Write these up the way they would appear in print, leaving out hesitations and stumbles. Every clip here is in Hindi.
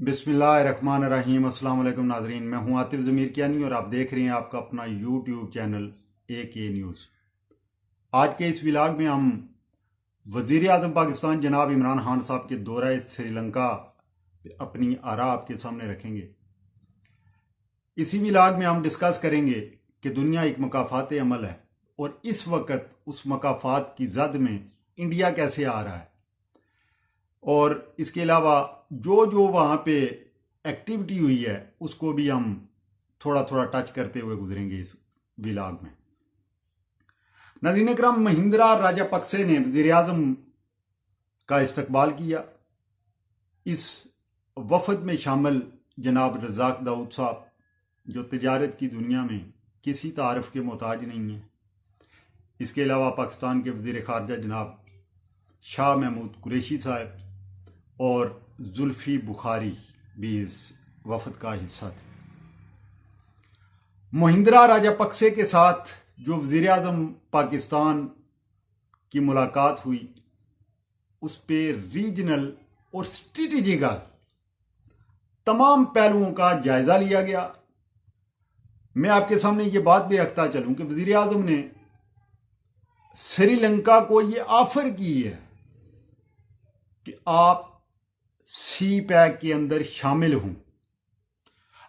बिस्मिल्लाहिर्रहमानिर्रहीम। अस्सलाम वालेकुम नाजरीन, मैं हूं आतिफ ज़मीर कियानी और आप देख रहे हैं आपका अपना यूट्यूब चैनल AK न्यूज़। आज के इस व्लॉग में हम वज़ीर आज़म पाकिस्तान जनाब इमरान खान साहब के दौरा श्रीलंका अपनी आरा आपके सामने रखेंगे। इसी व्लॉग में हम डिस्कस करेंगे कि दुनिया एक मकाफात अमल है और इस वक्त उस मकाफात की जद में इंडिया कैसे आ रहा है, और इसके अलावा जो जो वहाँ पे एक्टिविटी हुई है उसको भी हम थोड़ा थोड़ा टच करते हुए गुजरेंगे इस व्लॉग में। नाज़रीन इकराम, महिंद्रा राजापक्से ने वज़ीर आज़म का इस्तकबाल किया। इस वफद में शामिल जनाब रज़ाक दाऊद साहब, जो तिजारत की दुनिया में किसी तारफ़ के मोहताज नहीं है। इसके अलावा पाकिस्तान के वज़ीर ख़ारजा जनाब शाह महमूद कुरैशी साहब और जुल्फी बुखारी भी इस वफद का हिस्सा थे। महिंद्रा राजापक्से के साथ जो वज़ीर आज़म पाकिस्तान की मुलाकात हुई, उस पर रीजनल और स्ट्रेटेजिकल तमाम पहलुओं का जायज़ा लिया गया। मैं आपके सामने ये बात भी रखता चलूं कि वज़ीर आज़म ने श्रीलंका को ये ऑफर की है कि आप सी पैक के अंदर शामिल हों।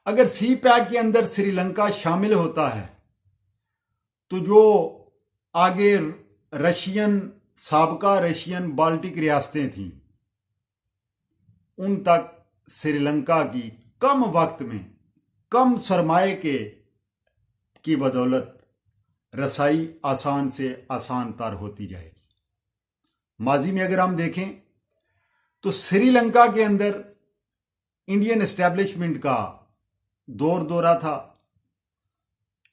अगर सी पैक के अंदर श्रीलंका शामिल होता है तो जो आगे साबका रशियन बाल्टिक रियासतें थीं, उन तक श्रीलंका की कम वक्त में कम सरमाए की बदौलत रसाई आसान से आसान तर होती जाएगी। माजी में अगर हम देखें तो श्रीलंका के अंदर इंडियन एस्टेब्लिशमेंट का दौरा था।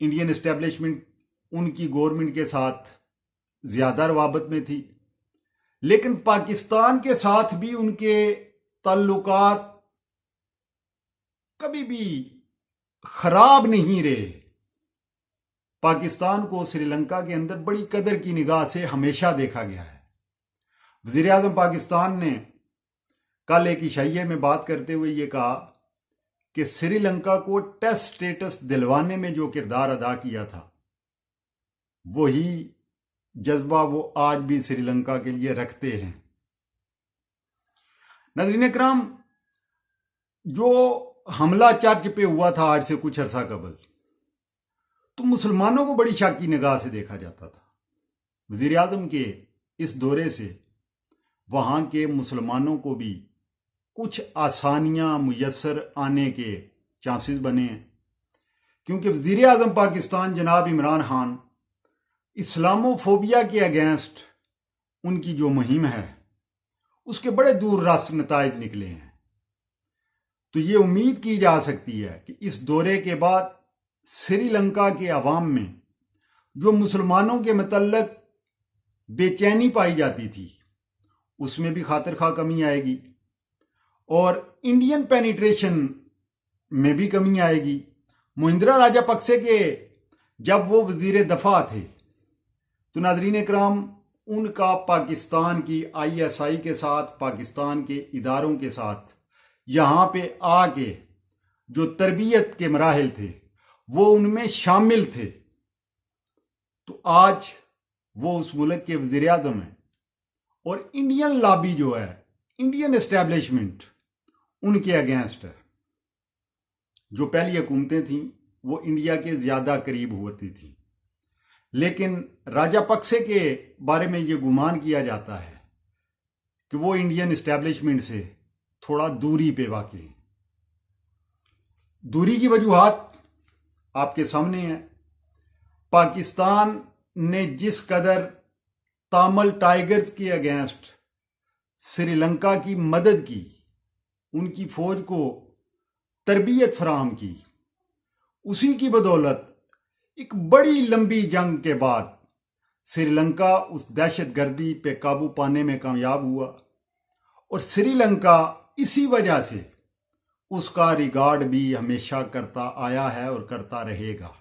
इंडियन एस्टेब्लिशमेंट उनकी गवर्नमेंट के साथ ज़्यादा रवाबत में थी, लेकिन पाकिस्तान के साथ भी उनके ताल्लुकात कभी भी खराब नहीं रहे। पाकिस्तान को श्रीलंका के अंदर बड़ी कदर की निगाह से हमेशा देखा गया है। वज़ीर आज़म पाकिस्तान ने कल एक इशाइये में बात करते हुए ये कहा कि श्रीलंका को टेस्ट स्टेटस दिलवाने में जो किरदार अदा किया था, वही जज्बा वो आज भी श्रीलंका के लिए रखते हैं। नाज़रीन इकराम, जो हमला चर्च पे हुआ था आज से कुछ अरसा कबल, तो मुसलमानों को बड़ी शक की निगाह से देखा जाता था। वज़ीर आज़म के इस दौरे से वहाँ के मुसलमानों को भी कुछ आसानियाँ मुयस्सर आने के चांसेस बने हैं, क्योंकि वज़ीर आज़म पाकिस्तान जनाब इमरान खान इस्लामोफोबिया के अगेंस्ट उनकी जो मुहिम है उसके बड़े दूरदराज नताइज निकले हैं। तो ये उम्मीद की जा सकती है कि इस दौरे के बाद श्रीलंका के अवाम में जो मुसलमानों के मतलब बेचैनी पाई जाती थी, उसमें भी खातिर खा कमी आएगी और इंडियन पेनिट्रेशन में भी कमी आएगी। महिंद्रा राजापक्से के जब वो वज़ीर दफ़ा थे तो नाज़रीन इकराम, उनका पाकिस्तान की ISI के साथ, पाकिस्तान के इदारों के साथ यहाँ पे आके जो तरबियत के मराहिल थे वो उनमें शामिल थे। तो आज वो उस मुल्क के वज़ीर आज़म हैं और इंडियन लॉबी जो है, इंडियन एस्टेब्लिशमेंट, उनके अगेंस्ट है। जो पहली हुकूमतें थीं वो इंडिया के ज़्यादा करीब होती थी, लेकिन राजापक्से के बारे में ये गुमान किया जाता है कि वो इंडियन एस्टेब्लिशमेंट से थोड़ा दूरी पे वाक़ई है। दूरी की वजूहात आपके सामने है। पाकिस्तान ने जिस कदर तामिल टाइगर्स के अगेंस्ट श्रीलंका की मदद की, उनकी फौज को तरबियत फराहम की, उसी की बदौलत एक बड़ी लंबी जंग के बाद श्रीलंका उस दहशतगर्दी पे काबू पाने में कामयाब हुआ और श्रीलंका इसी वजह से उसका रिगार्ड भी हमेशा करता आया है और करता रहेगा।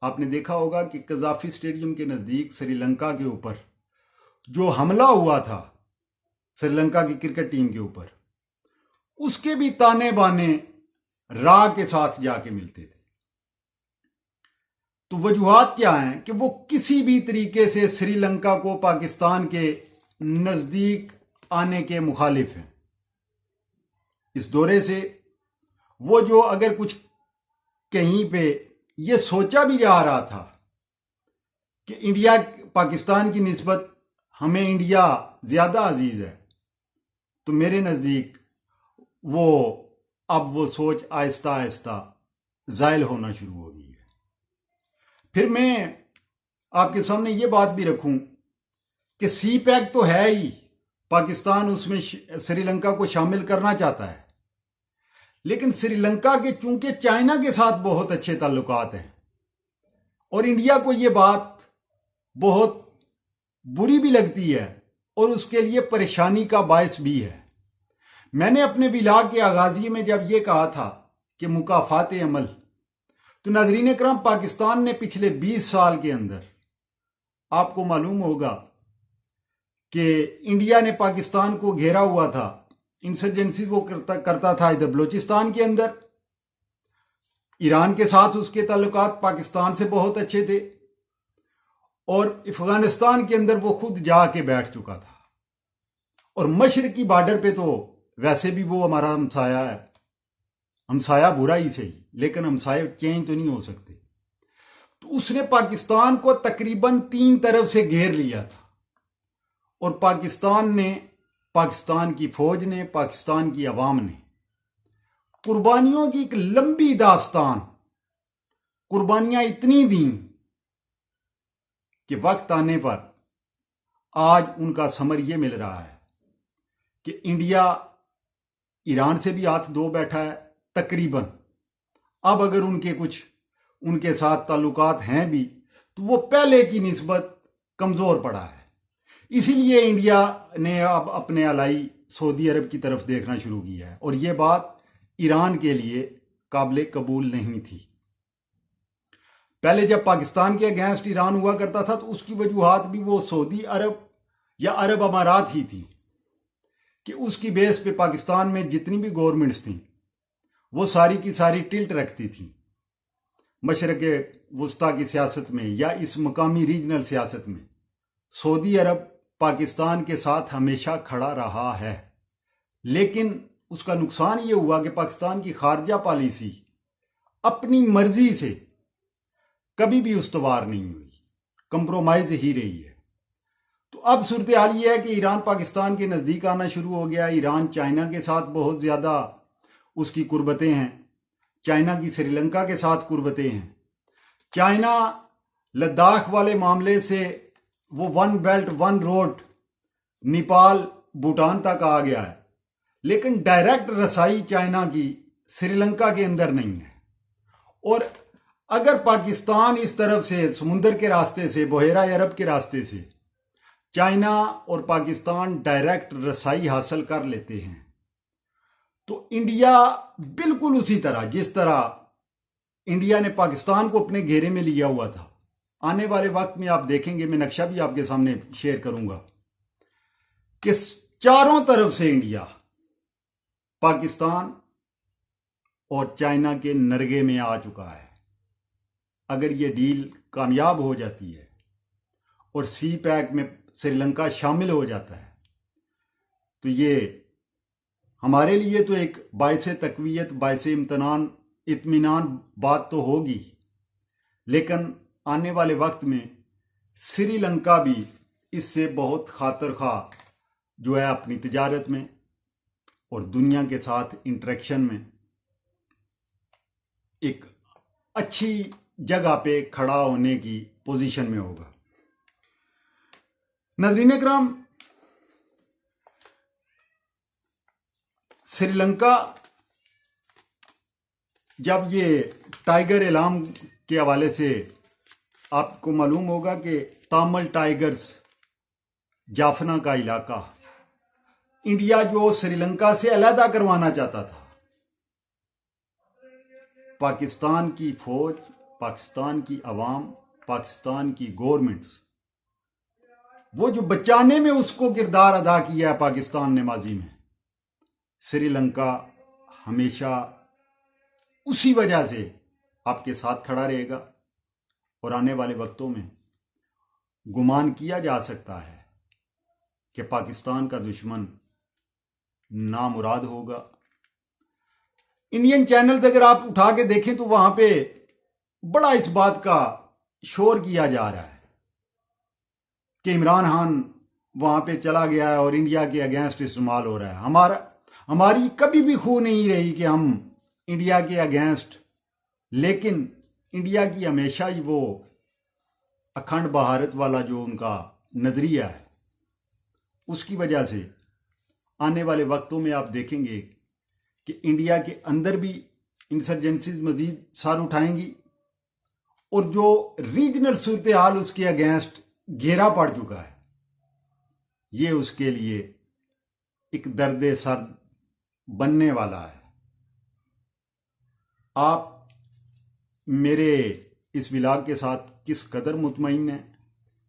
आपने देखा होगा कि कज़ाफी स्टेडियम के नज़दीक श्रीलंका के ऊपर जो हमला हुआ था, श्रीलंका की क्रिकेट टीम के ऊपर, उसके भी ताने बाने रा के साथ जाके मिलते थे। तो वजूहात क्या हैं कि वो किसी भी तरीके से श्रीलंका को पाकिस्तान के नजदीक आने के मुखालिफ हैं। इस दौरे से वो जो अगर कुछ कहीं पे ये सोचा भी जा रहा था कि इंडिया पाकिस्तान की निस्बत हमें इंडिया ज्यादा अजीज है, तो मेरे नजदीक वो अब वो सोच आहिस्ता आहिस्ता जायल होना शुरू हो गई है। फिर मैं आपके सामने ये बात भी रखूं कि सी पैक तो है ही, पाकिस्तान उसमें श्रीलंका को शामिल करना चाहता है, लेकिन श्रीलंका के चूंकि चाइना के साथ बहुत अच्छे ताल्लुकात हैं और इंडिया को ये बात बहुत बुरी भी लगती है और उसके लिए परेशानी का बायस भी है। मैंने अपने विलाग के आगाजी में जब ये कहा था कि मुकाफात अमल, तो नाज़रीन करम पाकिस्तान ने पिछले 20 साल के अंदर, आपको मालूम होगा कि इंडिया ने पाकिस्तान को घेरा हुआ था, इंसर्जेंसी वो करता था इधर बलोचिस्तान के अंदर, ईरान के साथ उसके ताल्लुकात पाकिस्तान से बहुत अच्छे थे और अफगानिस्तान के अंदर वो खुद जाके बैठ चुका था और मशरकी बॉर्डर पे तो वैसे भी वो हमारा हमसाया है, हमसाया बुरा ही सही, लेकिन हमसाए चेंज तो नहीं हो सकते। तो उसने पाकिस्तान को तकरीबन 3 तरफ से घेर लिया था और पाकिस्तान ने, पाकिस्तान की फौज ने, पाकिस्तान की अवाम ने कुर्बानियों की एक लंबी दास्तान, कुर्बानियां इतनी दी कि वक्त आने पर आज उनका समर यह मिल रहा है कि इंडिया ईरान से भी हाथ धो बैठा है तकरीबन। अब अगर उनके साथ ताल्लुकात हैं भी तो वो पहले की निस्बत कमज़ोर पड़ा है। इसीलिए इंडिया ने अब अपने अलाई सऊदी अरब की तरफ देखना शुरू किया है और ये बात ईरान के लिए काबिल कबूल नहीं थी। पहले जब पाकिस्तान के अगेंस्ट ईरान हुआ करता था तो उसकी वजूहात भी वो सऊदी अरब या अरब अमारात ही थी कि उसकी बेस पे पाकिस्तान में जितनी भी गवर्नमेंट्स थी वो सारी की सारी टिल्ट रखती थी मशरक़ वुस्ता की सियासत में या इस मकामी रीजनल सियासत में। सऊदी अरब पाकिस्तान के साथ हमेशा खड़ा रहा है, लेकिन उसका नुकसान ये हुआ कि पाकिस्तान की खारजा पॉलिसी अपनी मर्जी से कभी भी उस्तवार नहीं हुई, कंप्रोमाइज ही रही है। तो अब सूरत हाल ये है कि ईरान पाकिस्तान के नज़दीक आना शुरू हो गया। ईरान चाइना के साथ बहुत ज़्यादा उसकी कुर्बतें हैं, चाइना की श्रीलंका के साथ कुर्बतें हैं। चाइना लद्दाख वाले मामले से वो 1 बेल्ट 1 रोड नेपाल भूटान तक आ गया है, लेकिन डायरेक्ट रसाई चाइना की श्रीलंका के अंदर नहीं है। और अगर पाकिस्तान इस तरफ से समुंदर के रास्ते से, बहेरा अरब के रास्ते से चाइना और पाकिस्तान डायरेक्ट रसाई हासिल कर लेते हैं तो इंडिया बिल्कुल उसी तरह जिस तरह इंडिया ने पाकिस्तान को अपने घेरे में लिया हुआ था, आने वाले वक्त में आप देखेंगे, मैं नक्शा भी आपके सामने शेयर करूंगा कि चारों तरफ से इंडिया पाकिस्तान और चाइना के नरगे में आ चुका है। अगर ये डील कामयाब हो जाती है और सी पैक में श्रीलंका शामिल हो जाता है तो ये हमारे लिए तो एक बायसे तकवीयत, बायसे इत्मीनान बात तो होगी, लेकिन आने वाले वक्त में श्रीलंका भी इससे बहुत खातिर खा जो है अपनी तिजारत में और दुनिया के साथ इंटरेक्शन में एक अच्छी जगह पे खड़ा होने की पोजीशन में होगा। नाज़रीन इकराम, श्रीलंका जब ये टाइगर एलाम के हवाले से आपको मालूम होगा कि तामिल टाइगर्स जाफना का इलाका इंडिया जो श्रीलंका से अलहदा करवाना चाहता था, पाकिस्तान की फौज, पाकिस्तान की अवाम, पाकिस्तान की गवर्नमेंट्स, वो जो बचाने में उसको किरदार अदा किया है पाकिस्तान ने माजी में, श्रीलंका हमेशा उसी वजह से आपके साथ खड़ा रहेगा और आने वाले वक्तों में गुमान किया जा सकता है कि पाकिस्तान का दुश्मन नामुराद होगा। इंडियन चैनल्स अगर आप उठा के देखें तो वहां पे बड़ा इस बात का शोर किया जा रहा है कि इमरान खान वहां पे चला गया है और इंडिया के अगेंस्ट इस्तेमाल हो रहा है। हमारी कभी भी खू नहीं रही कि हम इंडिया के अगेंस्ट, लेकिन इंडिया की हमेशा ही वो अखंड भारत वाला जो उनका नजरिया है, उसकी वजह से आने वाले वक्तों में आप देखेंगे कि इंडिया के अंदर भी इंसर्जेंसीज मजीद सर उठाएंगी और जो रीजनल सूरत हाल उसके अगेंस्ट घेरा पड़ चुका है, ये उसके लिए एक दर्द सर बनने वाला है। आप मेरे इस विलाग के साथ किस कदर मुतमईन हैं,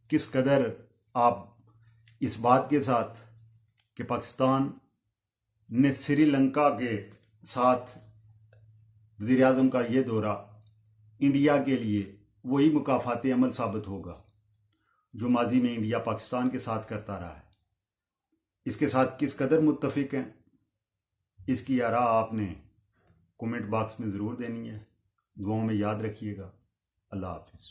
किस कदर आप इस बात के साथ कि पाकिस्तान ने श्रीलंका के साथ वज़ीर आज़म का ये दौरा इंडिया के लिए वही मुकाफाती अमल साबित होगा जो माजी में इंडिया पाकिस्तान के साथ करता रहा है, इसके साथ किस कदर मुत्तफिक हैं, इसकी आरा आपने कमेंट बॉक्स में ज़रूर देनी है। दुआओं में याद रखिएगा। अल्लाह हाफिज़।